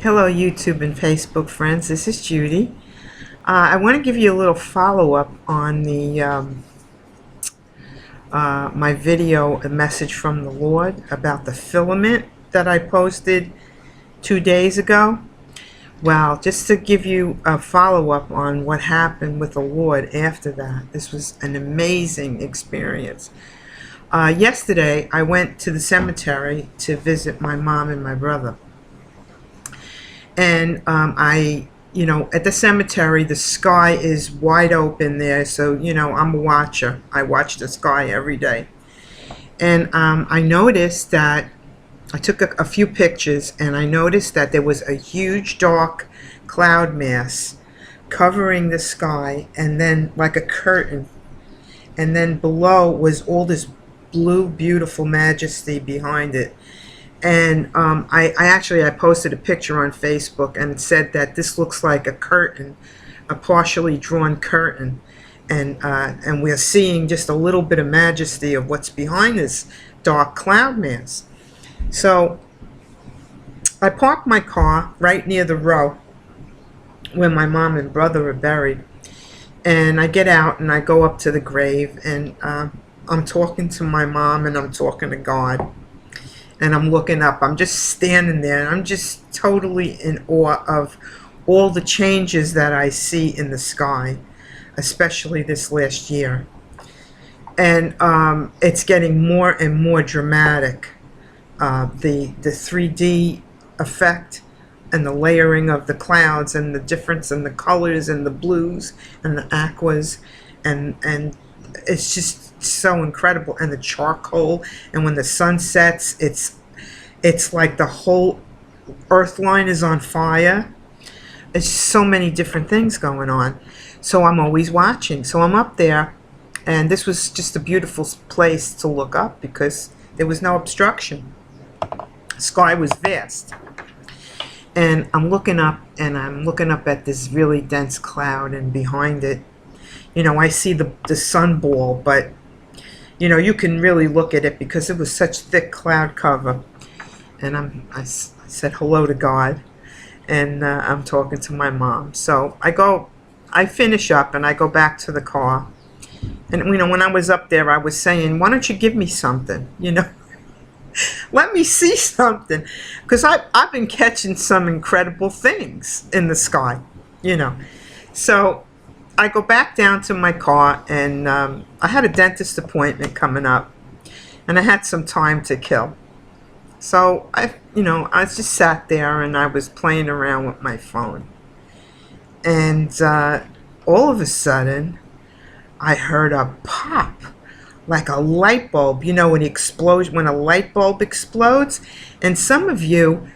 Hello YouTube and Facebook friends, this is Judy. I want to give you a little follow-up on the my video, A Message from the Lord, about the filament that I posted 2 days ago. Well, just to give you a follow-up on what happened with the Lord after that. This was an amazing experience. Yesterday I went to the cemetery to visit my mom and my brother. And at the cemetery, the sky is wide open there. So, I'm a watcher. I watch the sky every day. And I noticed that I took a few pictures, and I noticed that there was a huge dark cloud mass covering the sky, and then like a curtain. And then below was all this blue, beautiful majesty behind it. And I posted a picture on Facebook and said that this looks like a curtain, a partially drawn curtain, and we're seeing just a little bit of majesty of what's behind this dark cloud mass. So I parked my car right near the row where my mom and brother are buried, and I get out and I go up to the grave, and I'm talking to my mom and I'm talking to God. And I'm looking up. I'm just standing there, and I'm just totally in awe of all the changes that I see in the sky, especially this last year. And it's getting more and more dramatic. The 3D effect and the layering of the clouds and the difference in the colors and the blues and the aquas, and it's just so incredible. And the charcoal, and when the sun sets, it's like the whole earth line is on fire. It's so many different things going on. So I'm always watching. So I'm up there, and this was just a beautiful place to look up because there was no obstruction. The sky was vast. And I'm looking up, and I'm looking up at this really dense cloud, and behind it, I see the sun ball, but you can really look at it because it was such thick cloud cover. And I said hello to God, and I'm talking to my mom. So I finish up and I go back to the car. And when I was up there, I was saying, why don't you give me something? Let me see something, because I've been catching some incredible things in the sky. So I go back down to my car, and I had a dentist appointment coming up, and I had some time to kill. So I just sat there and I was playing around with my phone, and all of a sudden I heard a pop, like a light bulb. When when a light bulb explodes. And some of you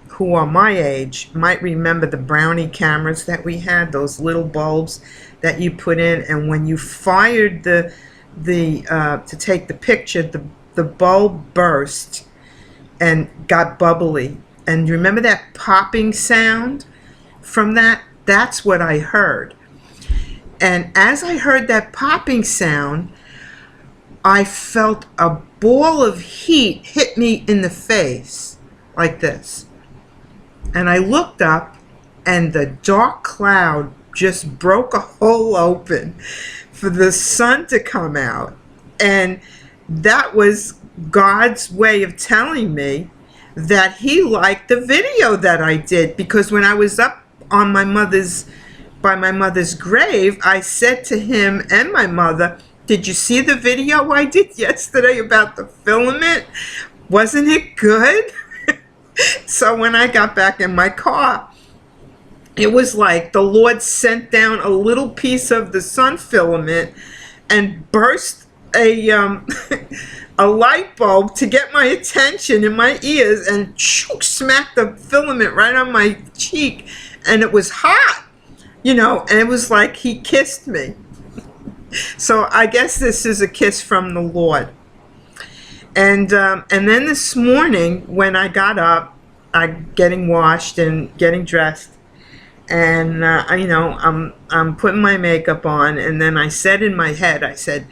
who are my age might remember the Brownie cameras that we had, those little bulbs that you put in, and when you fired to take the picture, the bulb burst and got bubbly. And you remember that popping sound from that? That's what I heard. And as I heard that popping sound, I felt a ball of heat hit me in the face like this. And I looked up, and the dark cloud just broke a hole open for the sun to come out. And that was God's way of telling me that He liked the video that I did. Because when I was up on by my mother's grave, I said to him and my mother, did you see the video I did yesterday about the filament? Wasn't it good? So when I got back in my car, it was like the Lord sent down a little piece of the sun filament and burst a light bulb to get my attention in my ears, and smacked the filament right on my cheek. And it was hot, and it was like He kissed me. So I guess this is a kiss from the Lord. And then this morning when I got up, I'm getting washed and getting dressed, and I'm putting my makeup on, and then I said in my head, I said,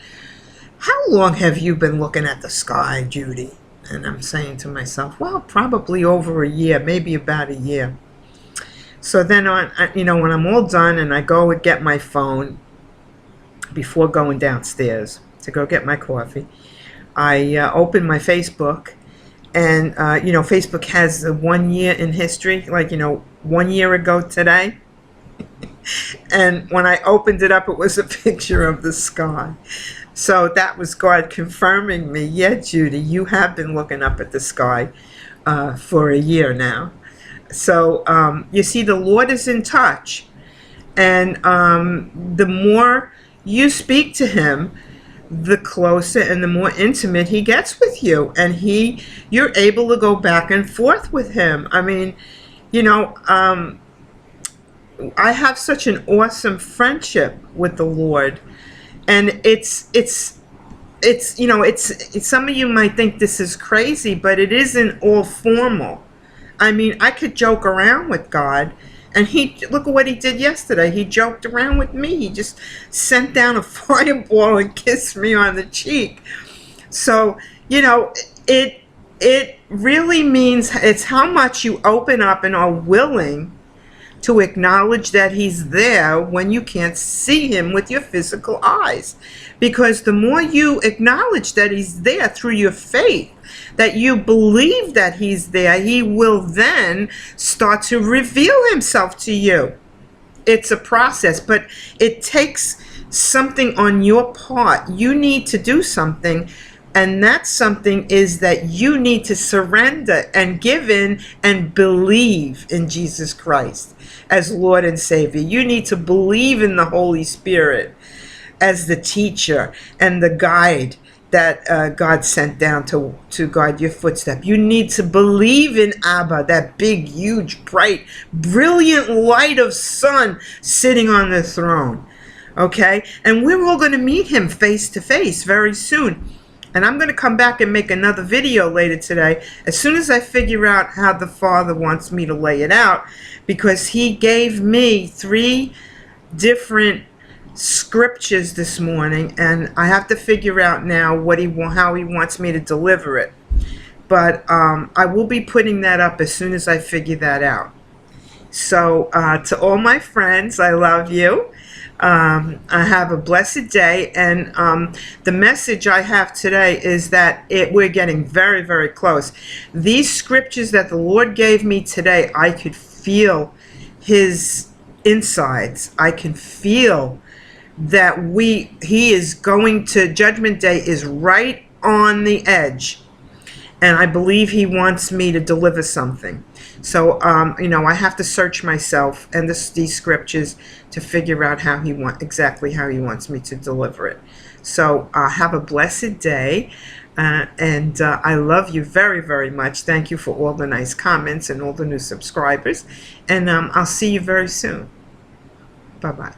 how long have you been looking at the sky, Judy? And I'm saying to myself, well, probably over a year, maybe about a year. So then when I'm all done and I go and get my phone before going downstairs to go get my coffee, I open my Facebook, and Facebook has the 1 year in history, like 1 year ago today. And when I opened it up, it was a picture of the sky. So that was God confirming me, yeah, Judy, you have been looking up at the sky for a year now. So you see, the Lord is in touch. And the more you speak to him, the closer and the more intimate he gets with you. And you're able to go back and forth with him. I mean, I have such an awesome friendship with the Lord. And it's some of you might think this is crazy, but it isn't all formal. I mean, I could joke around with God, and look at what he did yesterday. He joked around with me. He just sent down a fireball and kissed me on the cheek. So, it really means it's how much you open up and are willing to acknowledge that he's there when you can't see him with your physical eyes. Because the more you acknowledge that he's there through your faith, that you believe that he's there, he will then start to reveal himself to you. It's a process, but it takes something on your part. You need to do something, and that something is that you need to surrender and give in and believe in Jesus Christ as Lord and Savior. You need to believe in the Holy Spirit as the teacher and the guide that God sent down to guide your footstep. You need to believe in Abba, that big, huge, bright, brilliant light of sun sitting on the throne. Okay? And we're all going to meet him face to face very soon. And I'm going to come back and make another video later today as soon as I figure out how the Father wants me to lay it out, because he gave me 3 different scriptures this morning, and I have to figure out now how he wants me to deliver it. But I will be putting that up as soon as I figure that out. So to all my friends, I love you. I have a blessed day, and the message I have today is that we're getting very, very close. These scriptures that the Lord gave me today, I could feel his insides. I can feel that he is going to, Judgment Day is right on the edge, and I believe he wants me to deliver something. So I have to search myself and these scriptures to figure out exactly how he wants me to deliver it. So have a blessed day, and I love you very, very much. Thank you for all the nice comments and all the new subscribers, and I'll see you very soon. Bye-bye.